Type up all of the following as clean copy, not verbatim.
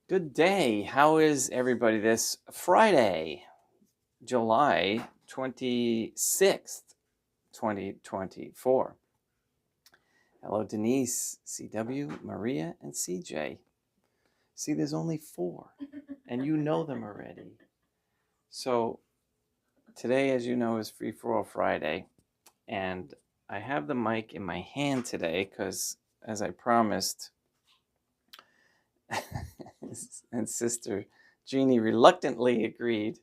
Good day. How is everybody this Friday, July 26th, 2024? Hello, Denise, CW, Maria, and CJ. See, there's only 4, and you know them already. So today, as you know, is Free For All Friday, and I have the mic in my hand today because, as I promised, and Sister Jeannie reluctantly agreed,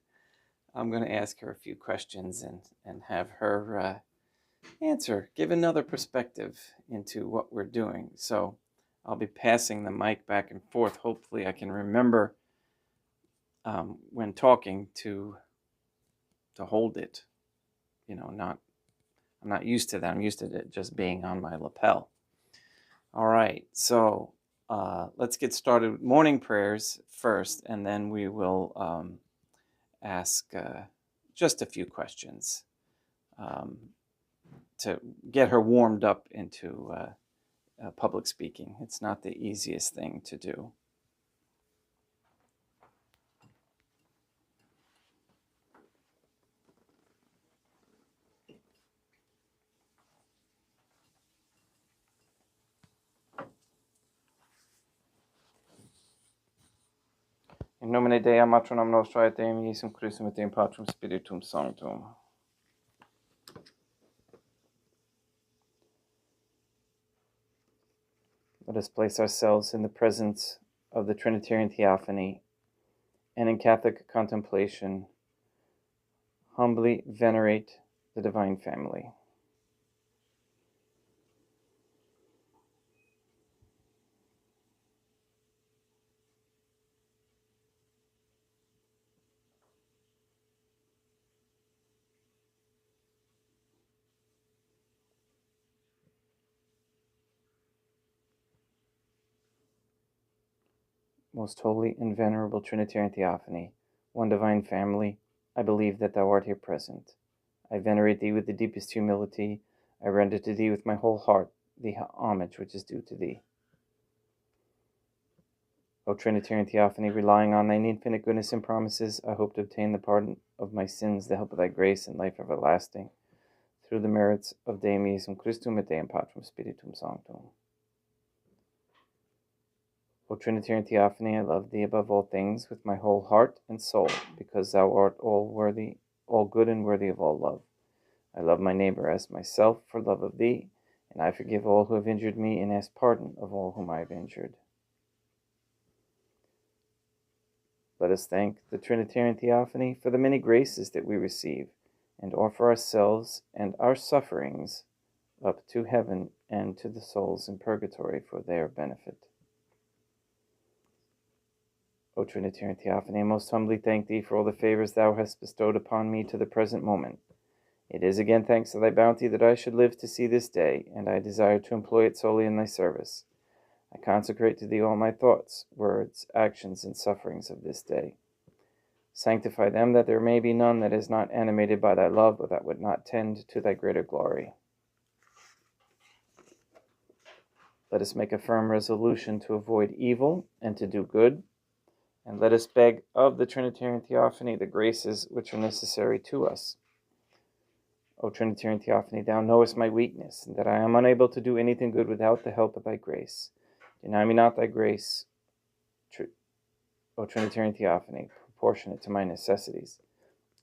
I'm going to ask her a few questions and have her give another perspective into what we're doing. So I'll be passing the mic back and forth. Hopefully I can remember when talking to hold it. I'm not used to that. I'm used to it just being on my lapel. All right, so let's get started with morning prayers first, and then we will ask just a few questions to get her warmed up into public speaking. It's not the easiest thing to do. In nomine Dei, matronam nostra et Deum Iesum Christum et Deum Patrum Spiritum Sanctum. Let us place ourselves in the presence of the Trinitarian Theophany and in Catholic contemplation humbly venerate the Divine Family. Most holy and venerable Trinitarian Theophany, one divine family, I believe that thou art here present. I venerate thee with the deepest humility. I render to thee with my whole heart the homage which is due to thee. O Trinitarian Theophany, relying on thine infinite goodness and promises, I hope to obtain the pardon of my sins, the help of thy grace, and life everlasting, through the merits of Deum Iesum Christum et Deum Patrum Spiritum Sanctum. O Trinitarian Theophany, I love thee above all things with my whole heart and soul, because thou art all good and worthy of all love. I love my neighbor as myself for love of thee, and I forgive all who have injured me and ask pardon of all whom I have injured. Let us thank the Trinitarian Theophany for the many graces that we receive, and offer ourselves and our sufferings up to heaven and to the souls in purgatory for their benefit. O Trinitarian Theophany, I most humbly thank thee for all the favors thou hast bestowed upon me to the present moment. It is again thanks to thy bounty that I should live to see this day, and I desire to employ it solely in thy service. I consecrate to thee all my thoughts, words, actions, and sufferings of this day. Sanctify them, that there may be none that is not animated by thy love, or that would not tend to thy greater glory. Let us make a firm resolution to avoid evil and to do good, and let us beg of the Trinitarian Theophany the graces which are necessary to us. O Trinitarian Theophany, thou knowest my weakness, and that I am unable to do anything good without the help of thy grace. Deny me not thy grace, O Trinitarian Theophany, proportionate to my necessities.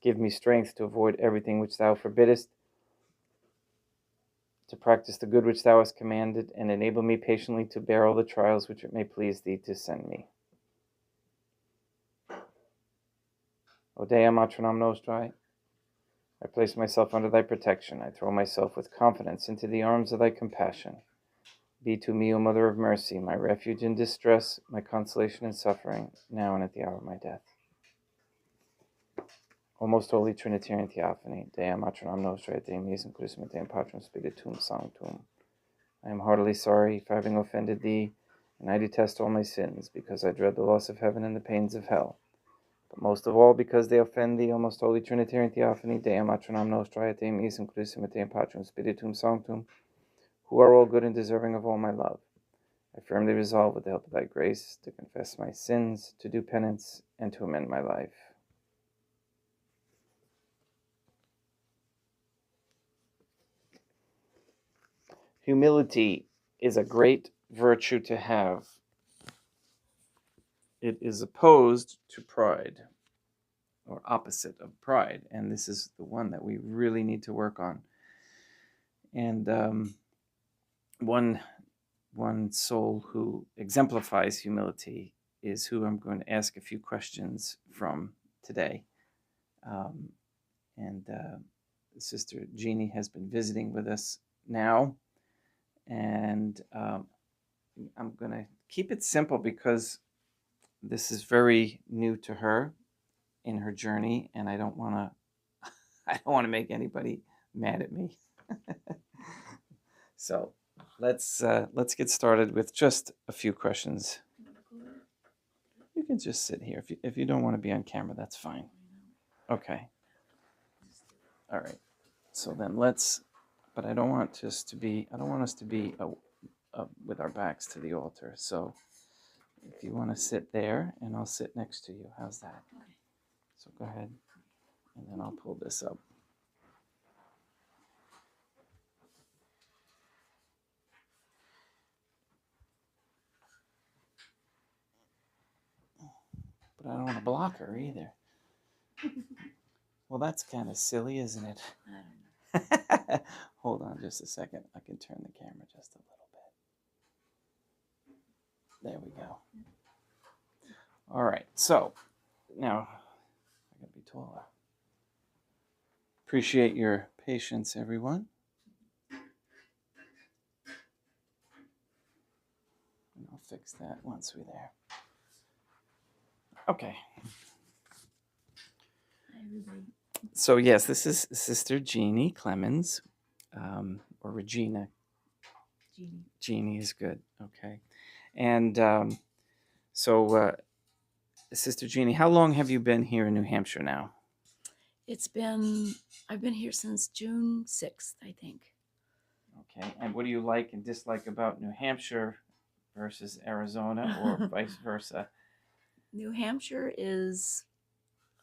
Give me strength to avoid everything which thou forbiddest, to practice the good which thou hast commanded, and enable me patiently to bear all the trials which it may please thee to send me. O Dea Matronam Nostrae, I place myself under thy protection. I throw myself with confidence into the arms of thy compassion. Be to me, O Mother of Mercy, my refuge in distress, my consolation in suffering, now and at the hour of my death. O most holy Trinitarian Theophany, Dea Matronam Nostrae, Deum Iesum Christum et Deum Patrum Spiritum Sanctum. I am heartily sorry for having offended thee, and I detest all my sins, because I dread the loss of heaven and the pains of hell. But most of all, because they offend thee, O most holy Trinitarian Theophany, Dea Matronam Nostrae, Deum Iesum Christum et Deum Patrum Spiritum Sanctum, who are all good and deserving of all my love. I firmly resolve, with the help of thy grace, to confess my sins, to do penance, and to amend my life. Humility is a great virtue to have. It is opposed to pride, or opposite of pride, and this is the one that we really need to work on. And one soul who exemplifies humility is who I'm going to ask a few questions from today. And Sister Jeannie has been visiting with us now, and I'm going to keep it simple because this is very new to her in her journey, and I don't want to make anybody mad at me. So let's get started with just a few questions. You can just sit here if you don't want to be on camera. That's fine. Okay. All right. So then but I don't want us to be with our backs to the altar. So if you want to sit there, and I'll sit next to you. How's that? Okay. So go ahead, and then I'll pull this up. But I don't want to block her either. Well, that's kind of silly, isn't it? I don't know. Hold on just a second. I can turn the camera just a little bit. There we go. All right. So now I gotta be taller. Appreciate your patience, everyone. And I'll fix that once we're there. Okay. Hi, everybody. So yes, this is Sister Jeannie Clemens, or Regina. Jeannie. Jeannie is good. Okay. And so, Sister Jeannie, how long have you been here in New Hampshire now? I've been here since June 6th, I think. Okay. And what do you like and dislike about New Hampshire versus Arizona, or vice versa? New Hampshire is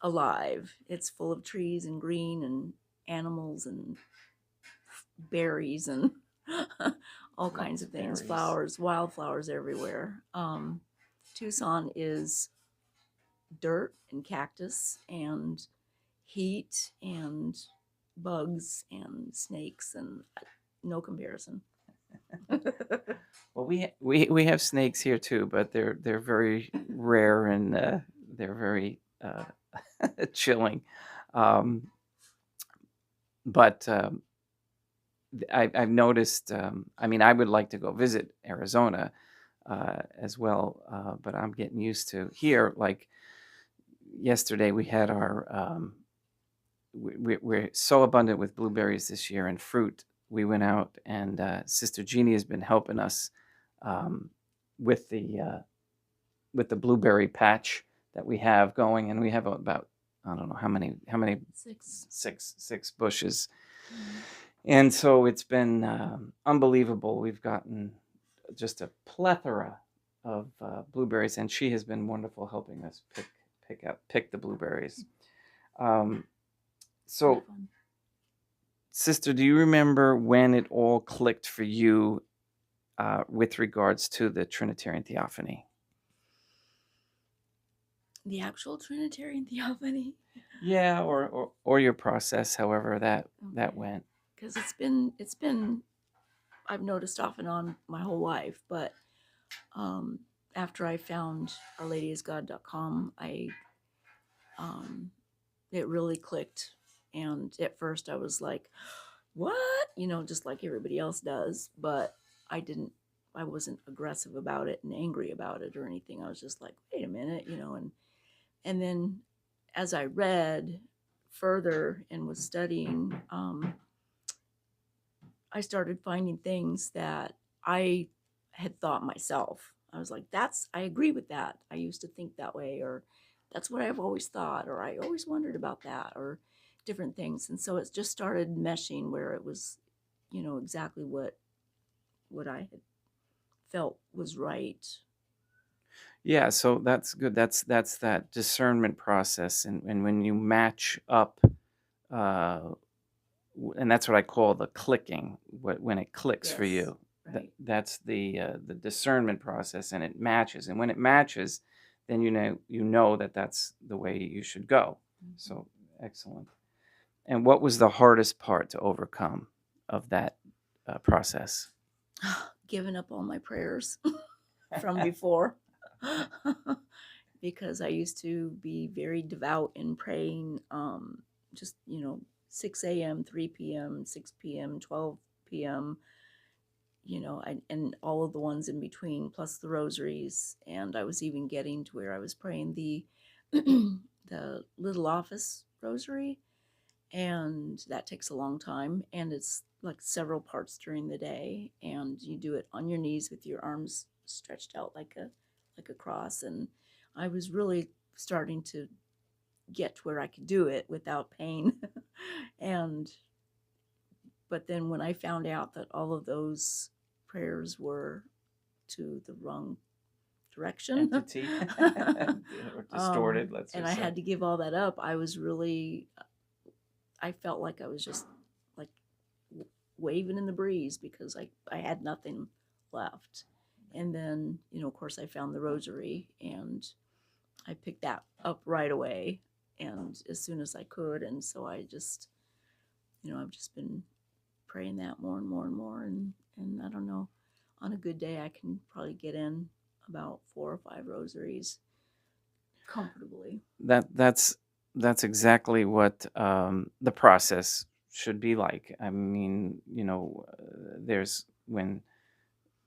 alive. It's full of trees and green and animals and berries and all kinds of things, berries. Flowers, wildflowers everywhere. Tucson is dirt and cactus and heat and bugs and snakes, and no comparison. Well, we have snakes here too, but they're very rare, and they're very chilling. But I've noticed. I mean, I would like to go visit Arizona as well, but I'm getting used to here. Like yesterday, we had our. We're so abundant with blueberries this year and fruit. We went out, and Sister Jeannie has been helping us with the blueberry patch that we have going, and we have about, I don't know how many six bushes. Mm-hmm. And so it's been unbelievable. We've gotten just a plethora of blueberries, and she has been wonderful helping us pick the blueberries. So, Sister, do you remember when it all clicked for you with regards to the Trinitarian Theophany? The actual Trinitarian Theophany? Yeah, or your process, however that went. Because it's been I've noticed off and on my whole life, but after I found OurLadyIsGod.com, it really clicked. And at first I was like, what? Just like everybody else does. But I wasn't aggressive about it and angry about it or anything. I was just like, wait a minute, and then as I read further and was studying, I started finding things that I had thought myself. I was like, I agree with that. I used to think that way, or that's what I've always thought, or I always wondered about that, or different things. And so it just started meshing where it was, exactly what I had felt was right. Yeah, so that's good. That's that discernment process, and when you match up, uh, and that's what I call the clicking. When it clicks for Yes, you, right. that's the discernment process, and it matches. And when it matches, then you know that that's the way you should go. Mhm. So excellent. And what was the hardest part to overcome of that process? Giving up all my prayers from before. Because I used to be very devout in praying, just 6 a.m., 3 p.m., 6 p.m., 12 p.m., and all of the ones in between, plus the rosaries. And I was even getting to where I was praying the the little office rosary, and that takes a long time, and it's like several parts during the day, and you do it on your knees with your arms stretched out like a cross. And I was really starting to get to where I could do it without pain. And but then when I found out that all of those prayers were to the wrong direction, Entity or distorted, let's and just I say. had to give all that up, I felt like I was just like waving in the breeze, because I had nothing left. And then, of course, I found the rosary, and I picked that up right away, and as soon as I could. And so I've just been praying that more and more and more. And I don't know, on a good day, I can probably get in about 4 or 5 rosaries comfortably. That's exactly what the process should be like. I mean, there's when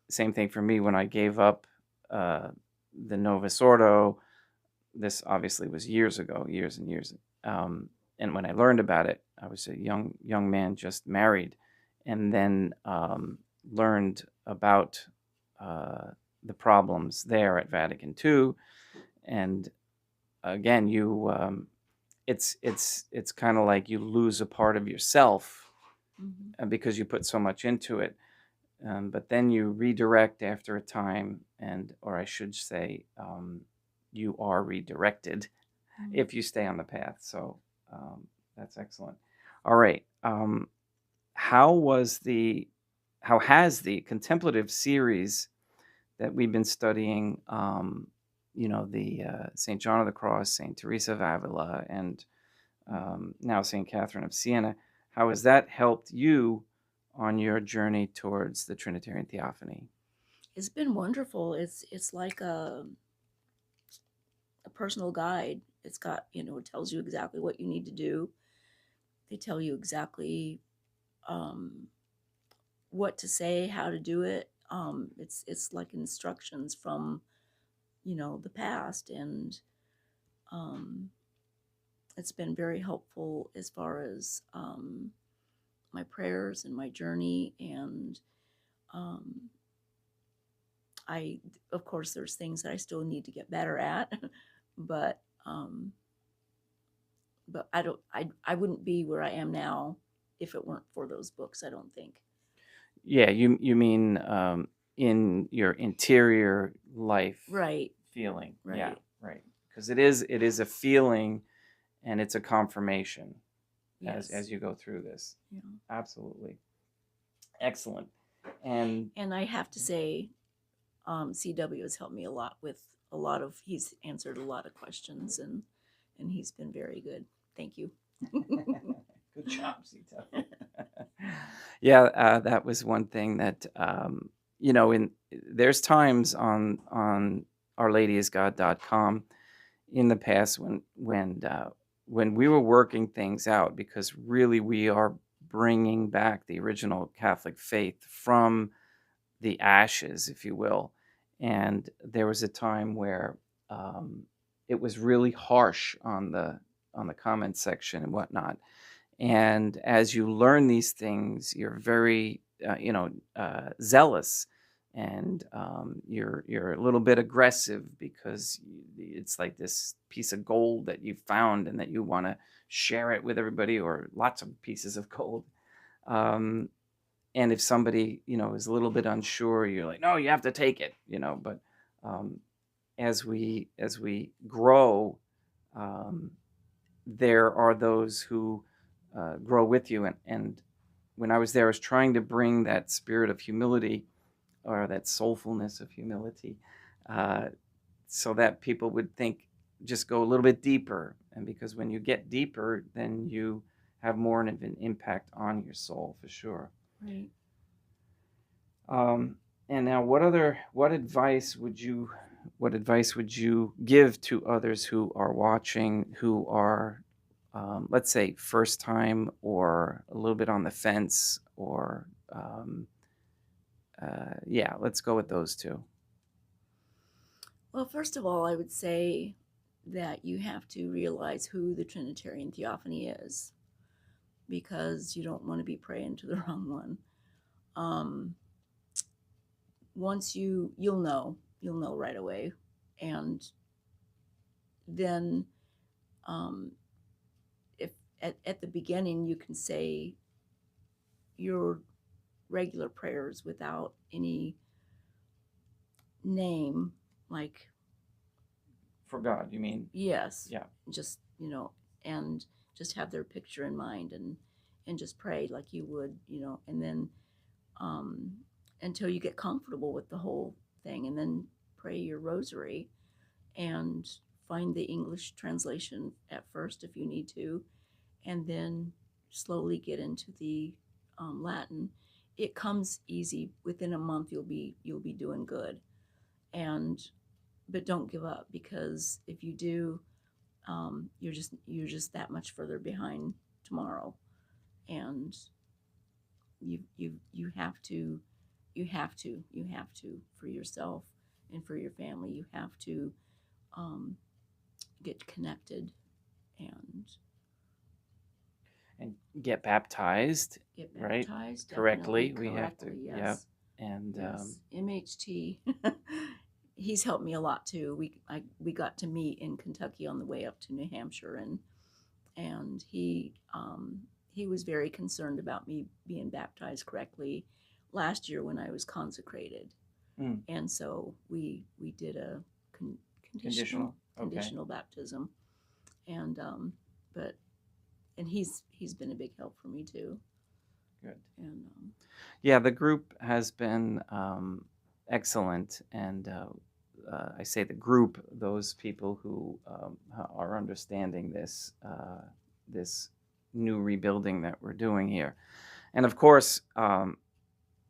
same thing for me when I gave up uh, the Novus Ordo. This obviously was years ago, years and years. And when I learned about it, I was a young man just married, and then learned about the problems there at Vatican II. And again, it's kind of like you lose a part of yourself Mm-hmm. because you put so much into it. But then you redirect after a time, or I should say, you are redirected Mm-hmm. if you stay on the path. So that's excellent. All right. How was the how has the contemplative series that we've been studying, the Saint John of the Cross, Saint Teresa of Avila, and now Saint Catherine of Siena, how has that helped you on your journey towards the Trinitarian Theophany? It's been wonderful. It's like a personal guide. It's got, it tells you exactly what you need to do. They tell you exactly um, what to say, how to do it. It's like instructions from, the past. And um, it's been very helpful as far as my prayers and my journey. And um, I, of course, there's things that I still need to get better at, but um, I wouldn't be where I am now if it weren't for those books, I don't think. Yeah, you mean in your interior life Right, feeling? Yeah, right. right. Because it is a feeling, and it's a confirmation Yes. as you go through this. Yeah. Absolutely, excellent. And And I have to say, CW has helped me a lot with he's answered a lot of questions, and he's been very good. Thank you. good job, Sita. Yeah, that was one thing that in there's times on ourladyisgod.com in the past when we were working things out, because really we are bringing back the original Catholic faith from the ashes, if you will. And there was a time where it was really harsh on the comment section and whatnot. And as you learn these things, you're very zealous, and you're a little bit aggressive, because it's like this piece of gold that you found and that you want to share it with everybody, or lots of pieces of gold. Um, and if somebody, is a little bit unsure, you're like, no, you have to take it, but as we grow, there are those who grow with you. And when I was there, I was trying to bring that spirit of humility, or that soulfulness of humility, uh, so that people would think, just go a little bit deeper. And because when you get deeper, then you have more of an impact on your soul, for sure. Right. And now, what advice would you give to others who are watching, who are, let's say, first time, or a little bit on the fence, or yeah, let's go with those two. Well, first of all, I would say that you have to realize who the Trinitarian Theophany is, because you don't want to be praying to the wrong one. Once you'll know right away, and then if at the beginning you can say your regular prayers without any name, like, For God, you mean? yes, Yeah. just and just have their picture in mind, and just pray like you would, and then until you get comfortable with the whole thing, and then pray your rosary, and find the English translation at first if you need to, and then slowly get into the Latin. It comes easy. Within a month, you'll be doing good, but don't give up, because if you do, you're just that much further behind tomorrow, and you have to for yourself and for your family. You have to get connected and get baptized. Right? Correctly. We have to. Yes. Yeah. And yes. MHT. He's helped me a lot too. We got to meet in Kentucky on the way up to New Hampshire, and he was very concerned about me being baptized correctly last year when I was consecrated. And so we did a conditional baptism, and he's been a big help for me too. Good. And yeah, the group has been excellent, and I say the group, those people who are understanding this new rebuilding that we're doing here. And of course,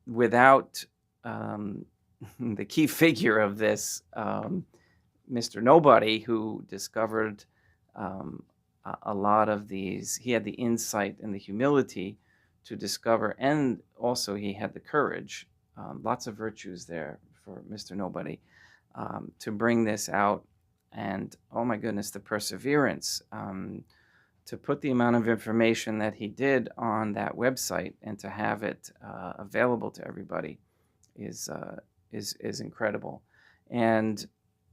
without the key figure of this, Mr. Nobody, who discovered a lot of these, he had the insight and the humility to discover, and also he had the courage, lots of virtues there for Mr. Nobody, to bring this out. And oh my goodness, the perseverance, to put the amount of information that he did on that website and to have it available to everybody is incredible. And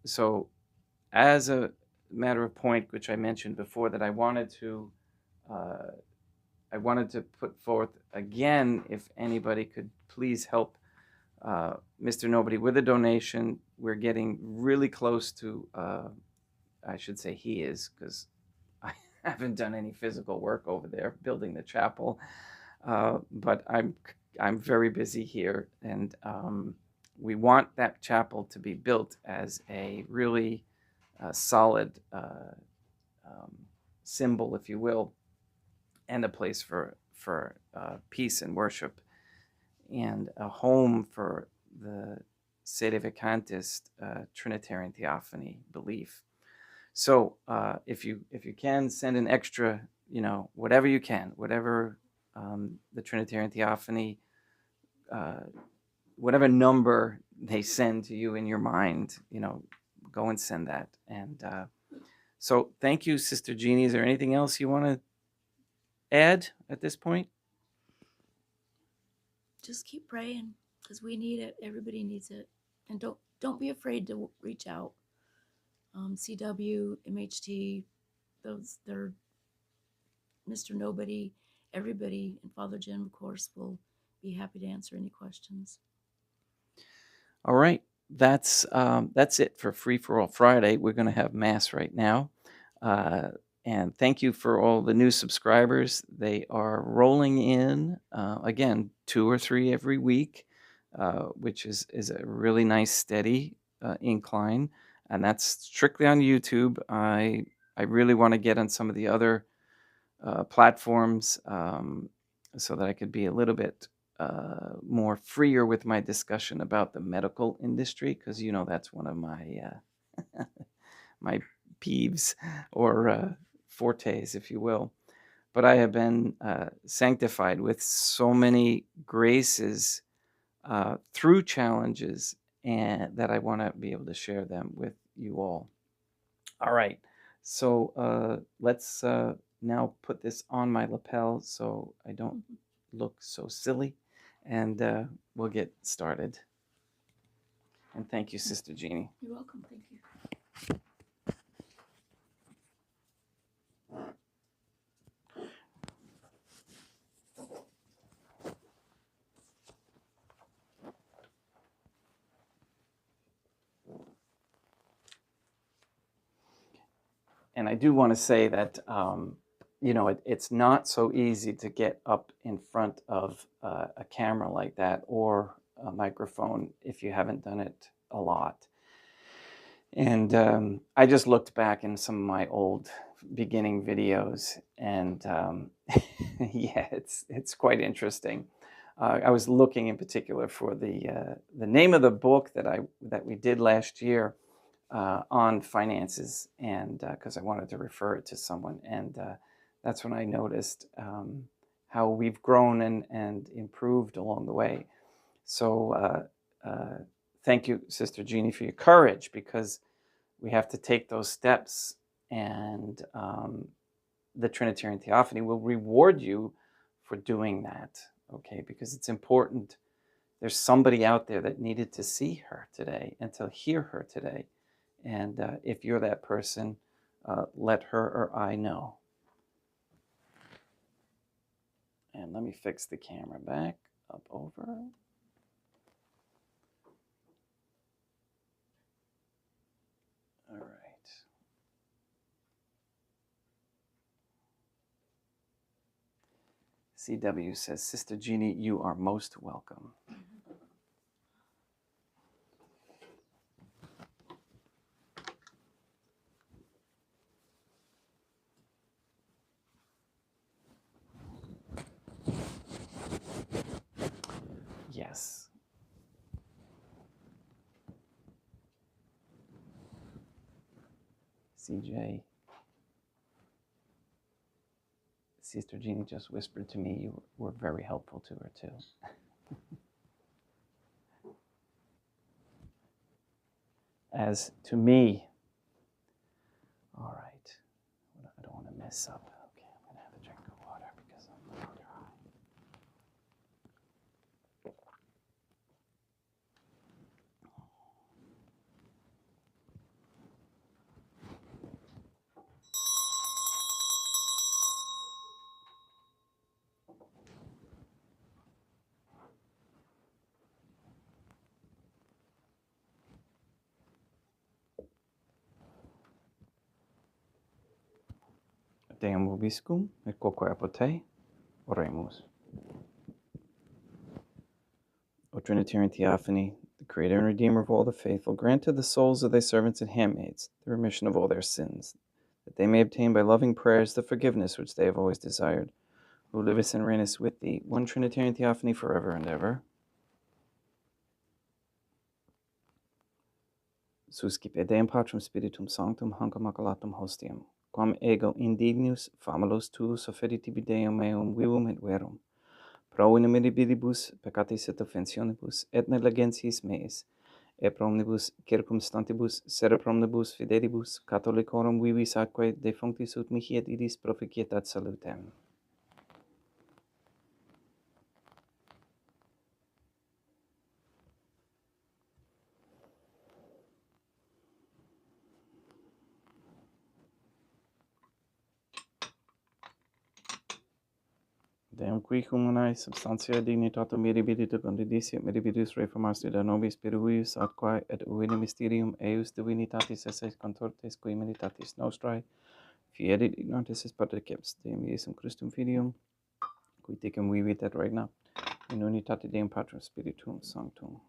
so, as a matter of point, which I mentioned before, that I wanted to put forth again, if anybody could please help Mr. Nobody with a donation. We're getting really close to, I should say he is, because I haven't done any physical work over there building the chapel, but I'm very busy here, and we want that chapel to be built as a really solid symbol, if you will, and a place for peace and worship, and a home for the sedevacantist Trinitarian Theophany belief. So if you can send an extra, whatever you can, whatever the Trinitarian Theophany, whatever number they send to you in your mind, go and send that. And so thank you, Sister Jeannie. Is there anything else you want to add at this point? Just keep praying, because we need it. Everybody needs it. And don't be afraid to reach out. CW, MHT, they're Mr. Nobody, everybody, and Father Jim, of course, will be happy to answer any questions. All right, that's it for Free for All Friday. We're going to have Mass right now. And thank you for all the new subscribers. They are rolling in, again, 2 or 3 every week, which is a really nice, steady incline. And that's strictly on YouTube. I really want to get on some of the other platforms so that I could be a little bit more freer with my discussion about the medical industry, because that's one of my my peeves or fortes, if you will. But I have been sanctified with so many graces through challenges, and that I want to be able to share them with you all. All right, so let's now put this on my lapel so I don't look so silly, and we'll get started. And thank you, Sister Jeannie. You're welcome. Thank you. And I do want to say that it's not so easy to get up in front of a camera like that or a microphone if you haven't done it a lot. And I just looked back in some of my old beginning videos, and yeah, it's quite interesting. I was looking in particular for the name of the book that we did last year on finances, and because I wanted to refer it to someone, and that's when I noticed how we've grown and improved along the way. So thank you, Sister Jeannie, for your courage, because we have to take those steps, and the Trinitarian Theophany will reward you for doing that, okay? Because it's important. There's somebody out there that needed to see her today and to hear her today. And if you're that person, let her or I know. And let me fix the camera back up over. All right. CW says, Sister Jeannie, you are most welcome. Yes. CJ. Sister Jeannie just whispered to me you were very helpful to her too. As to me. All right. I don't want to mess up. Okay, I'm going to have a drink of water because I'm dry. Deum vobiscum, et quoque apote, oremus. O Trinitarian Theophany, the Creator and Redeemer of all the faithful, grant to the souls of thy servants and handmaids the remission of all their sins, that they may obtain by loving prayers the forgiveness which they have always desired, who livest and reignest with thee, one Trinitarian Theophany forever and ever. Suscipe Deum Patrum Spiritum Sanctum hanc immaculatum hostiam, quam ego indignus famulus tuus offerit tibi Deum meum vivum et verum, pro inimicibus peccatis et offensionibus et negligentis meis, et pro omnibus circumstantibus sere pro omnibus fidelibus catholicorum vivis atque defunctis ut mihi et idis proficietat salutem. Deum qui humanae substantia dignitatum mirabilita condidissit mirabilis reformas de nobis peruius atquae et uvine mysterium eius divinitatis esse contortes qui militatis nostrae fieri ignorantis es patriceps Deum Iesum Christum Filium qui tecum vivit et regnat in unitate Deum Patrum Spiritum Sanctum.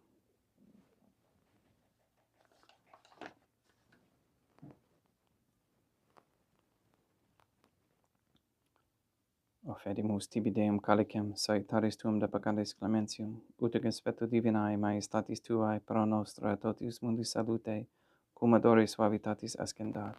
Offedimus tibi Deum calicem, saitaris tuum de peccatis clementium, ut conspectu divinae majestatis tuae pro nostra totius mundi salute, cum adore suavitatis ascendat.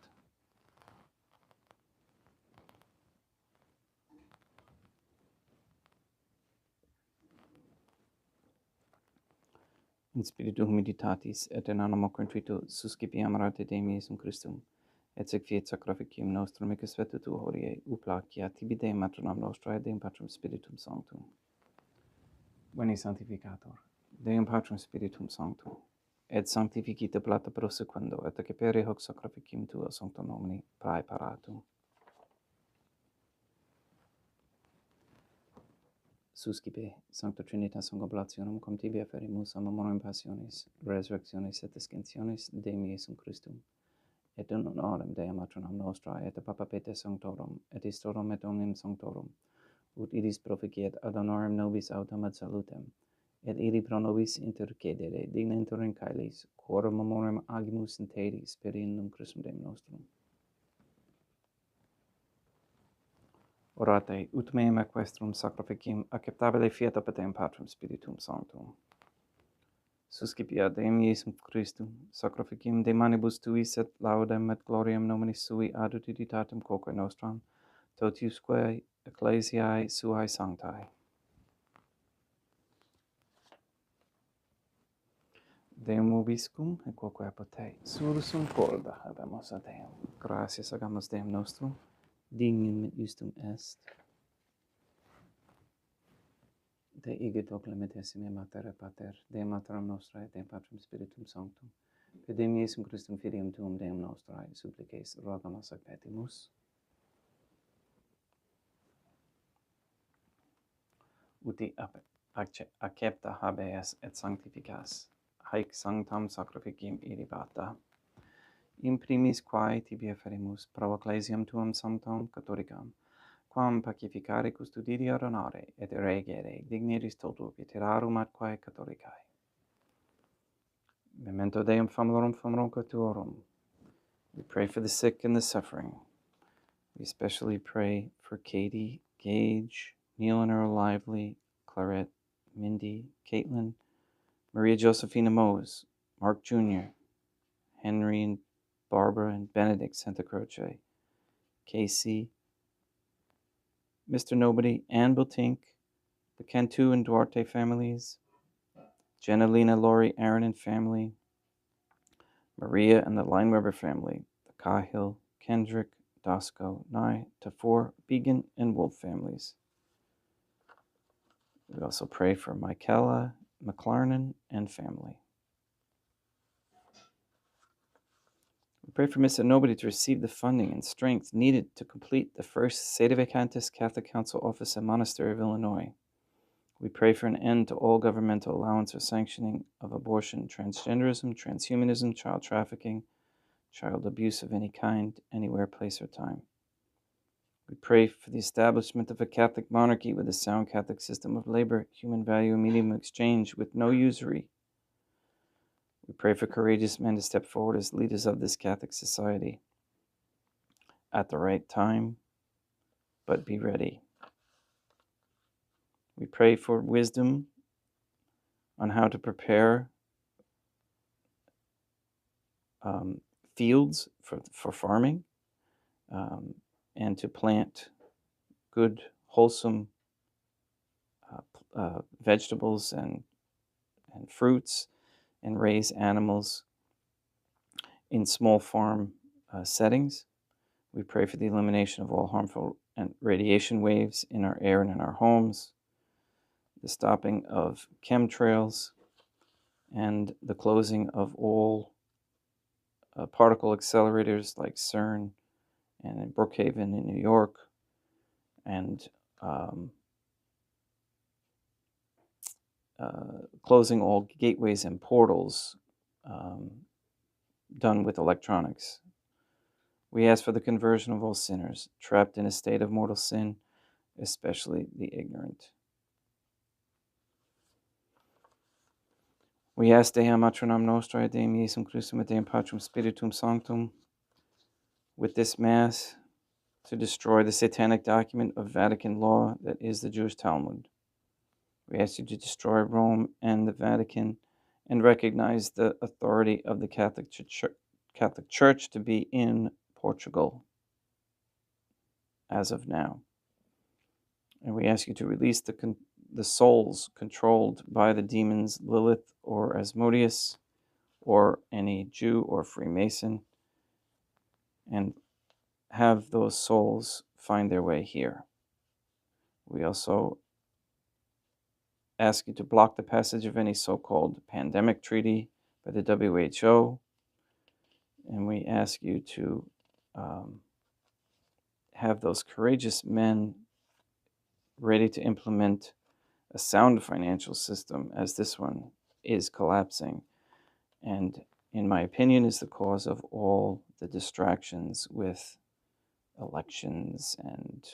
In spiritu humiditatis et in animo contrito suscipiam rate Deum Iesum Christum, et sec fiat sacrificium nostrum ecus vetetu hodie, uplacia tibi Deum matronam nostrae Deum Patrum Spiritum Sanctum. Veni Sanctificator, Deum Patrum Spiritum Sanctum, et sanctificite plata prosequendo, et accepere hoc sacrificium tua sancto nomini praeparatum. Suscipe, Sancta Trinitas Oblationum, cum tibi afferimus a memoriam passionis, resurrectionis et ascensionis Deum Iesum Christum, et in honorem Dei matronam nostrae, et a Papa Pete Sanctorum, et Istorum et omnium Sanctorum, ut idis proficiet ad honorem nobis autem ad salutem, et ili pro nobis intercedere dignentur in caelis, quorum memoriam agimus in tedi speriendum Christum Deum nostrum. Orate, ut meum equestrum sacrificium acceptabile fiat op Deum Patrum Spiritum Sanctum. Suscipia Deum Iesum Christum, sacrificium de manibus tuis et laudem et gloriam nominis sui ad utilitatem quoque nostram, totiusque ecclesiae suae sanctae. Deum vobiscum, et quoque apud te, sursum corda habemus a Deum. Gratias agamus Deum nostrum, dignum justum est. De ige doc limitessime mater pater, Deum materam nostrae, Deum Patrum Spiritum Sanctum, per Deum Iesum Christum Filium Tuum Deum nostrae, supplices, rogamus ac petimus. Uti accepta habeas et sanctificas, haec sanctam sacrificium irribata. In primis quae tibi afferimus pro ecclesiam tuam sanctam catholicam, quam pacificare custodire honore et regere digneris toto veterarum atquae catholicae. Memento Deum famulorum tuorum. We pray for the sick and the suffering. We especially pray for Katie, Gage, Neil and Earl Lively, Clarette, Mindy, Caitlin, Maria Josephina Mose, Mark Jr., Henry and Barbara and Benedict Santa Croce, Casey, Mr. Nobody, Ann Bultink, the Cantu and Duarte families, Jenna, Lena, Lori, Aaron and family, Maria and the Lineweber family, the Cahill, Kendrick, Dosco, Nye, Tafor, Began, and Wolf families. We also pray for Michaela, McLarnon, and family. We pray for Mr. Nobody to receive the funding and strength needed to complete the first Sedevacantis Catholic Council office at Monastery of Illinois. We pray for an end to all governmental allowance or sanctioning of abortion, transgenderism, transhumanism, child trafficking, child abuse of any kind, anywhere, place, or time. We pray for the establishment of a Catholic monarchy with a sound Catholic system of labor, human value, and medium of exchange with no usury. We pray for courageous men to step forward as leaders of this Catholic society at the right time, but be ready. We pray for wisdom on how to prepare fields for farming and to plant good, wholesome vegetables and fruits and raise animals in small farm settings. We pray for the elimination of all harmful and radiation waves in our air and in our homes, the stopping of chemtrails, and the closing of all particle accelerators like CERN and in Brookhaven in New York, and closing all gateways and portals done with electronics. We ask for the conversion of all sinners trapped in a state of mortal sin, especially the ignorant. We ask Deam Matronam Nostrae, Deum Iesum Christum, et Deum Patrum Spiritum Sanctum, with this Mass, to destroy the satanic document of Vatican law that is the Jewish Talmud. We ask you to destroy Rome and the Vatican and recognize the authority of the Catholic Church to be in Portugal as of now. And we ask you to release the souls controlled by the demons Lilith or Asmodeus or any Jew or Freemason, and have those souls find their way here. We also ask you to block the passage of any so-called pandemic treaty by the WHO, and we ask you to have those courageous men ready to implement a sound financial system, as this one is collapsing, and in my opinion is the cause of all the distractions with elections and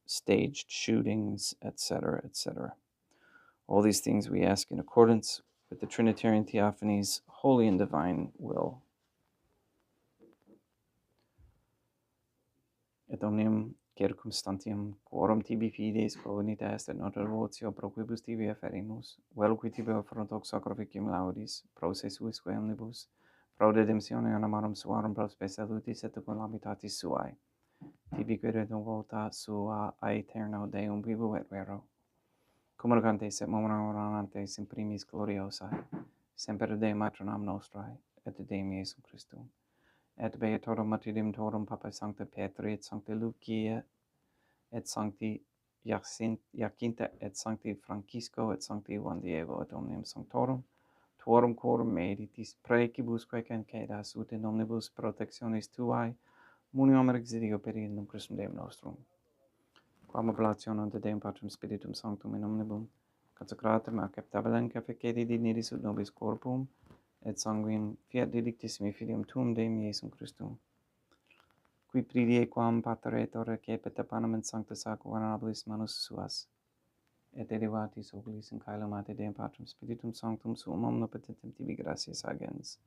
staged shootings, etc., etc. All these things we ask in accordance with the Trinitarian Theophany's holy and divine will. Et omnium circumstantium quorum tibi fides provenitas et noter votio pro quibus tibi afferimus, vel qui tibi offerunt hoc sacrificium laudis, pro se suisque omnibus, pro redemptione animarum suarum pro spe salutis et cum habitatis suae, tibi quid vota sua aeterno Deum vivo et vero, communicantes et momentum orantes in primis gloriosae, semper Dei matronam nostrae, et Deum Iesum Christum, et beatorum martyrium torum Papa Sancta Petri et Sancta Lucia et Sancti Jacinta et Sancti Francisco et Sancti Juan Diego et omnium sanctorum tuorum quorum meditis praecibusque cancedas ut in omnibus protectionis tuae munium exidio per in Christum Deum nostrum, quam oblationem de Deum Patrum Spiritum Sanctum in omnibus consecratum acceptabilem fecedi dignitis ut nobis corpum et sanguinem fiat delictissimi filium tuum Deum Iesum Christum, qui pridie quam pateretor recepit panem in sancta sacra venerabilis manus suas, et elevatis oculis in caelum ate Deum Patrum Spiritum Sanctum suum omnipotentem tibi gratias agens,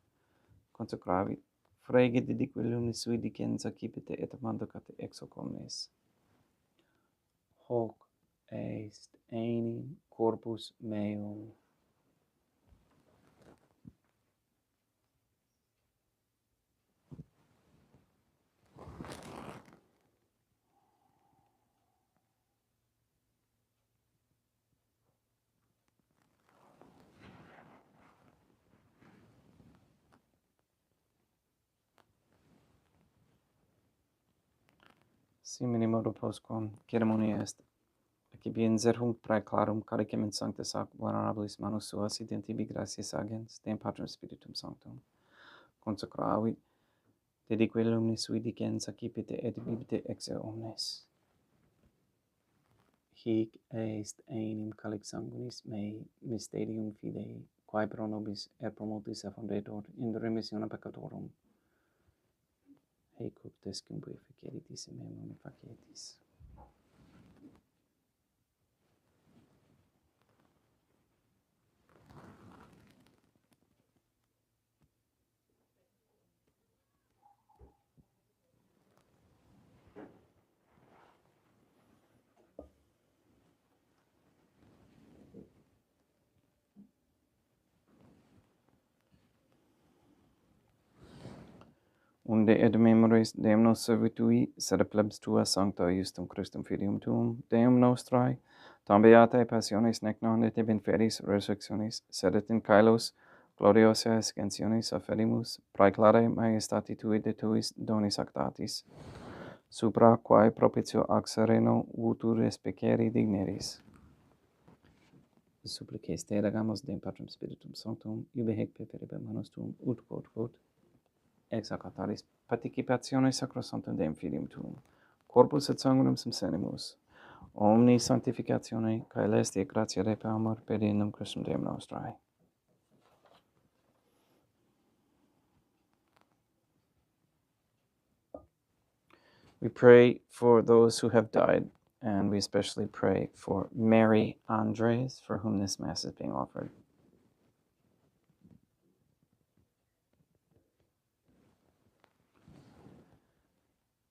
consecravi, frege dedique lunis sui dicenza cipite et mandocate ex hoc omnes. Hoc est enim corpus meum. Simini modo postquam ceremonia est, accipi inserhunc praeclarum caricem in sancta sacra venerabilis manus suas et in tibi gratias agens, Deum Patrum Spiritum Sanctum, consecravit, dedique lumis sui dicenza cipite et bibite ex omnes. Hic est enim calix sanguinis mei mysterium fidei, quae pro nobis et pro multis effundetur in remissione peccatorum. Haec ut tescum purificeritis in meum facetis. Unde et memoris Deum nos servitui, sed plebs tua sancta justum Christum filium tuum, Deum nostrae, tam beatae passionis nec non et in feris resurrectionis, sed et in caelos gloriosae ascensionis afferimus, praeclare majestati tui de tuis donis actatis, supra quae propitio ac sereno vutur respecere digneris. Supplices te legamus Deum Patrum Spiritum Sanctum, iube hec peperebe manus tuum, ut quod, ex hoc altaris participatione sacrosanctum Deum Filium Tuum, corpus et sanguinem sum senimus, omni sanctificatione, caelestia gratia Dei per amor pedinum Christum Deum nostrae. We pray for those who have died, and we especially pray for Mary Andres, for whom this Mass is being offered.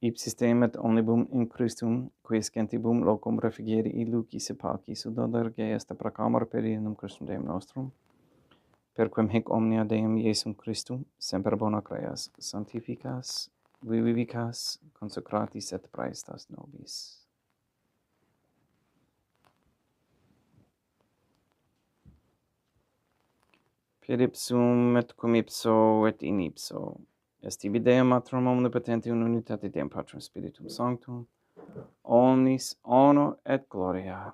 Ipsistem et omnibum in Christum, quis gentibum locum refugieri luci sepalci sudoderge est procamor pedinum Christum Deum nostrum, per quem hic omnia Deum Iesum Christum, semper bona creas, sanctificas, vivicas, consecratis et praestas nobis. Per ipsum et cum ipso et in ipso, est ibi Deum Matrum omnipotenti in unitate Deum Patrum Spiritum Sanctum, omnis honor et gloria.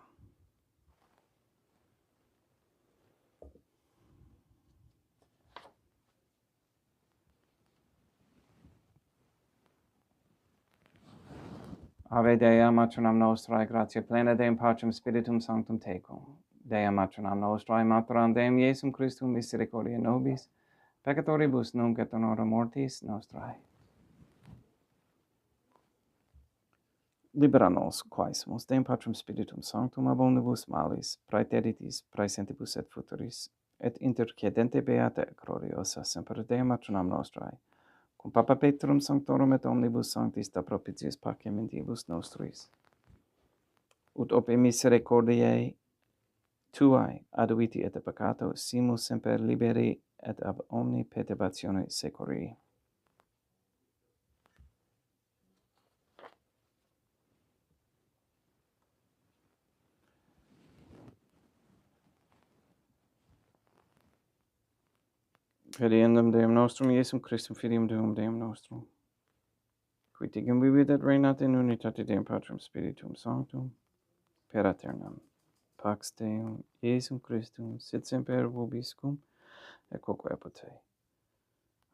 Ave Dea Matronam Nostrae, gratia plena Deum Patrum Spiritum Sanctum tecum. Dea Matronam Nostrae, Materam Deum Iesum Christum, misericordia nobis, peccatoribus nunc et in hora mortis nostrae. Libera nos, quaesimus, Deum Patrum Spiritum Sanctum, ab omnibus malis, praeteritis, praesentibus et futuris, et intercedente beata et gloriosa, semper Deum Matronam Nostrae, cum Papa Petrum Sanctorum et omnibus sanctis da propitiis paciementibus nostris, ut op misericordiae tuae aduiti et peccato, simus semper liberi et ab omni perturbatione securi. Per Deum Deum nostrum, Iesum Christum, Filium Deum nostrum, qui tigum vivit et reinat in unitate Deum Patrum Spiritum Sanctum, per aeternam. Pax Deum, Iesum Christum, sit semper vobiscum, et quoque apud te.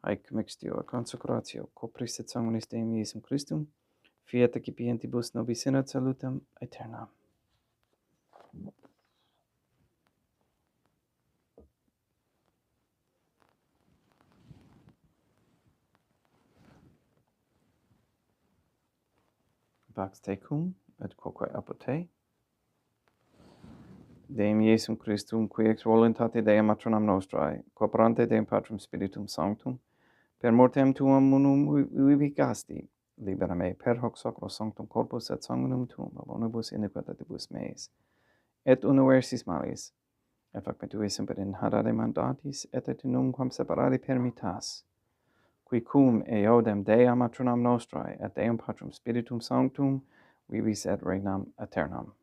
Haec mixtio et consecratio, copris et sanguinis Deum Iesum Christum, fiat accipientibus nobis in ad salutem aeternam. Pax tecum, et quoque apud te. Deum Iesum Christum, qui ex voluntate Dei Matronam Nostrae, cooperante Deum Patrum Spiritum Sanctum, per mortem tuum unum vivicasti, libera me per hoc sacro sanctum corpus et sanguinum tuum, ab omnibus iniquitatibus meis, et universis malis, et fac me tui semper in hadare mandatis, et nunquam separare permittas, qui cum eodem Dea Matronam Nostrae, et Deum Patrum Spiritum Sanctum, vivis et regnam aeternam.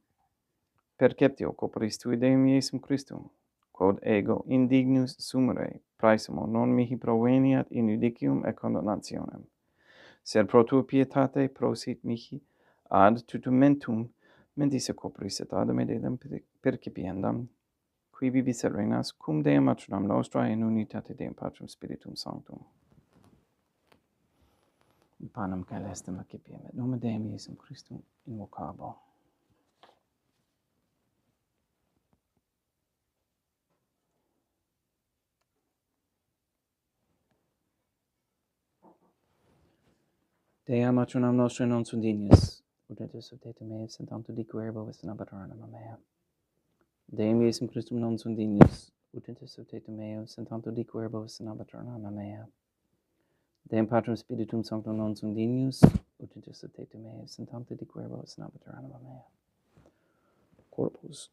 Perceptio corporis tui Deum Iesum Christum, quod ego indignus sumere, praesumo non mihi proveniat in judicium et condemnationem, sed pro tua pietate prosit mihi ad tutumentum mentis corporis et ad medem percipiendam, qui vivis et regnas cum Deum Matronam Nostrae in unitate Deum Patrum Spiritum Sanctum. Panem caelestem accipiem et nomen Deum Iesum Christum invocabo. Dea Matronam Nostrae non sunt dignis, ut et subtete me et tanto diquerbo est nabatornum mea. Deum Iesum Christum non sunt dignis, ut et subtete me et tanto diquerbo est nabatornum mea. Deum Patrum Spiritum Sanctum non sunt dignius, ut et subtete me et tanto diquerbo est nabatornum mea. Corpus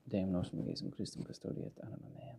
Deum nostrum Iesum Christum custodiet anima mea.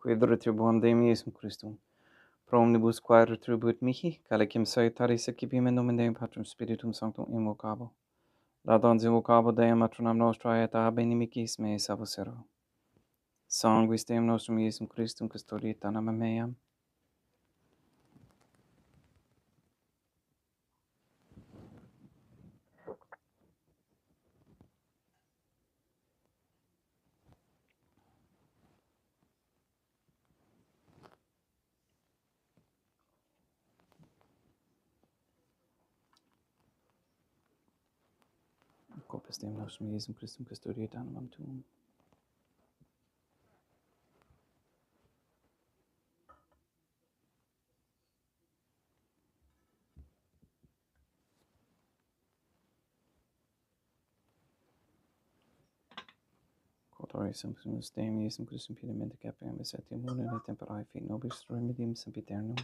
Quid retribuam Deum Iesum Christum, pro omnibus quae retribuit mihi, calicem salutaris accipiem in nomen Deum Patrum Spiritum Sanctum invocabo. Laudans invocabo Deum Matronam Nostrae et ab inimicis meis abusero. Sanguis Deum nostrum Iesum Christum custodiet anima meam. Corpus Deum nostrum Iesum Christum custodiet animam tuum. Quotori Sanctus Deum Iesum Christum pedimenta capiam etiam munem et temperae fit nobis remedium sempiternum.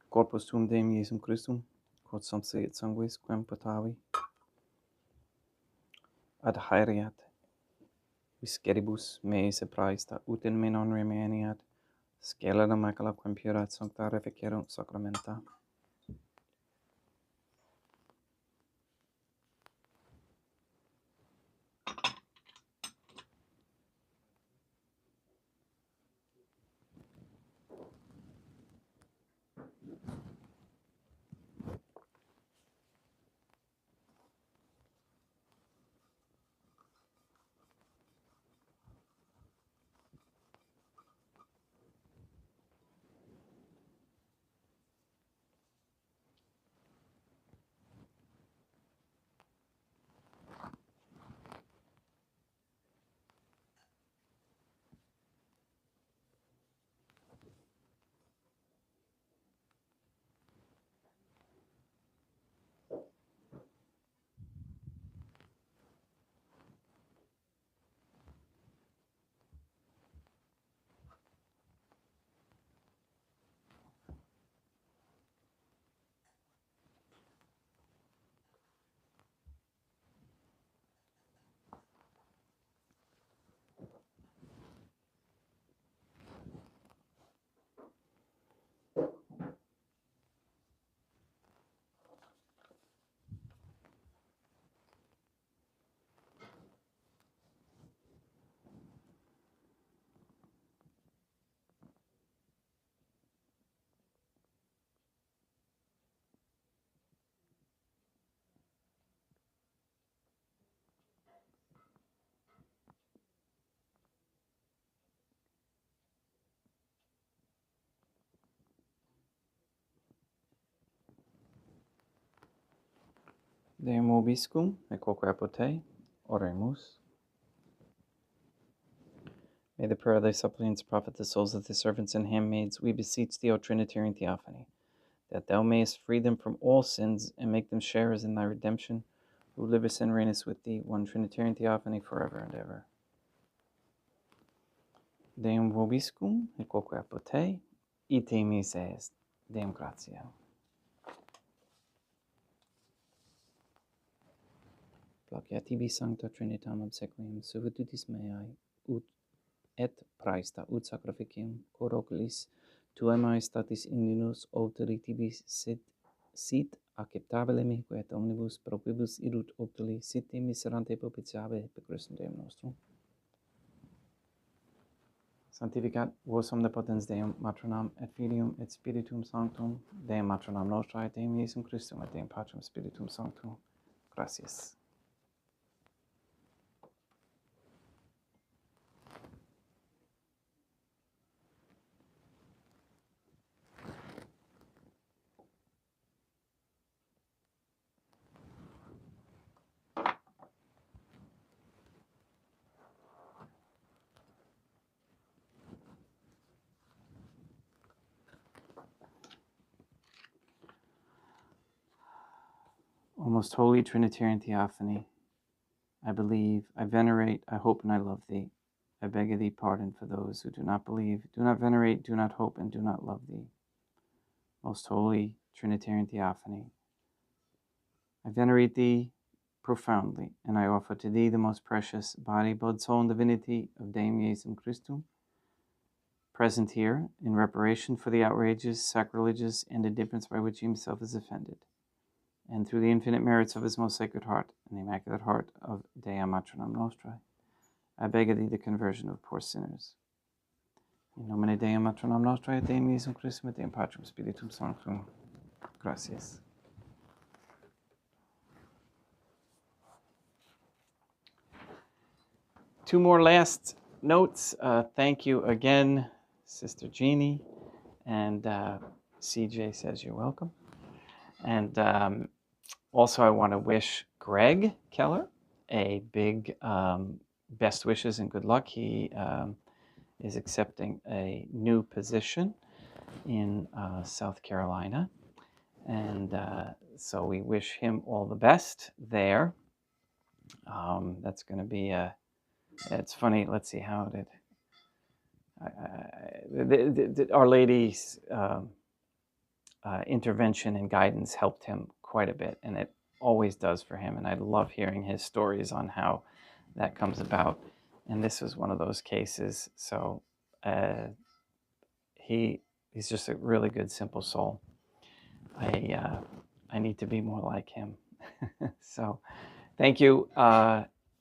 Corpus tuum Deum Iesum Christum, quod sumpse et sanguis quem potavi, ad haereat, visceribus meis e praesta, ut in me non remaniat, scelera macula quem purat sancta reficerunt sacramenta. Deum vobiscum, et quoque apote, oremus. May the prayer of thy suppliants profit the souls of thy servants and handmaids. We beseech thee, O Trinitarian Theophany, that thou mayest free them from all sins and make them sharers in thy redemption, who livest and reignest with thee, one Trinitarian Theophany, forever and ever. Deum vobiscum, et quoque apote, ite mise est. Deum gratia. Placia tibi sancta Trinitam obsequium, suvetutis meae, ut et praesta ut sacrificium cor oculis tuae maestatis igninus obteri tibi sit acceptabile mihi et omnibus pro quibus irut obtuli sit te miserante propitiabe per Christum Deum nostrum. Sanctificat vos omnipotens Deum, Matronam et Filium et Spiritum Sanctum, Deum Matronam nostrae, Deum Iesum Christum et Deum Patrem Spiritum Sanctum. Gracias. O most holy Trinitarian Theophany, I believe, I venerate, I hope, and I love thee. I beg of thee pardon for those who do not believe, do not venerate, do not hope, and do not love thee. Most holy Trinitarian Theophany, I venerate thee profoundly, and I offer to thee the most precious body, blood, soul, and divinity of Deum Iesum Christum, present here in reparation for the outrages, sacrileges, and indifference by which he himself is offended, and through the infinite merits of his most sacred heart and the Immaculate Heart of Dea Matronam Nostrae, I beg of thee the conversion of poor sinners. In nomine Dei Matronam Nostrae, et Deum Iesum Christum, et Deum Patrum Spiritum Sanctum. Gracias. Two more last notes. Thank you again, Sister Jeannie. And CJ says you're welcome. And also, I want to wish Greg Keller a big best wishes and good luck. He is accepting a new position in South Carolina. And so we wish him all the best there. That's going to be it's funny. Let's see how did Our Lady's intervention and guidance helped him quite a bit, and it always does for him. And I love hearing his stories on how that comes about. And this was one of those cases. So he's just a really good, simple soul. I need to be more like him. So thank you,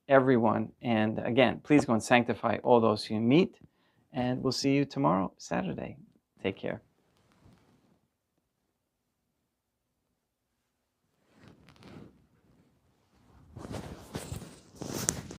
everyone. And again, please go and sanctify all those who meet. And we'll see you tomorrow, Saturday. Take care.